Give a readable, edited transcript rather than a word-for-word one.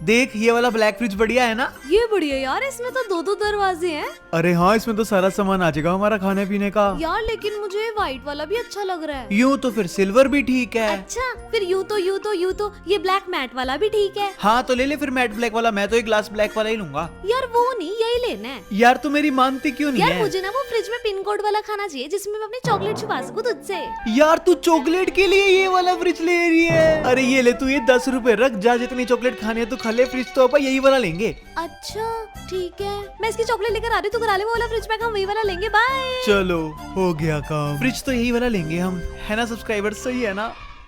देख ये वाला ब्लैक फ्रिज बढ़िया है ना। ये बढ़िया यार, इसमें तो दो दो दरवाजे हैं। अरे हाँ, इसमें तो सारा सामान आ जाएगा हमारा खाने पीने का। यार लेकिन मुझे व्हाइट वाला भी अच्छा लग रहा है। यूँ तो फिर सिल्वर भी ठीक है। अच्छा फिर यूँ तो ये ब्लैक मैट वाला भी ठीक है। हाँ तो ले ले फिर मैट ब्लैक वाला। मैं तो एक ग्लास ब्लैक वाला ही लूंगा। यार वो नहीं, यही लेना है। यार तू मेरी मानती क्यों नहीं यार है? मुझे ना वो फ्रिज में पिन कोड वाला खाना चाहिए जिसमें मैं अपनी चॉकलेट छुपा सकूं तुझसे। यार तू चॉकलेट के लिए ये वाला फ्रिज ले रही है? अरे ये ले तू, ये 10 रुपए रख, जा जितनी चॉकलेट खानी है तो खा ले। फ्रिज तो अपन यही वाला लेंगे। अच्छा ठीक है, मैं इसकी चॉकलेट लेकर आ रही हूँ, तू करा ले वो वाला फ्रिज पैक, हम वही वाला लेंगे। बाय। चलो हो गया काम। फ्रिज तो यही वाला लेंगे हम, है ना सब्सक्राइबर? सही है ना?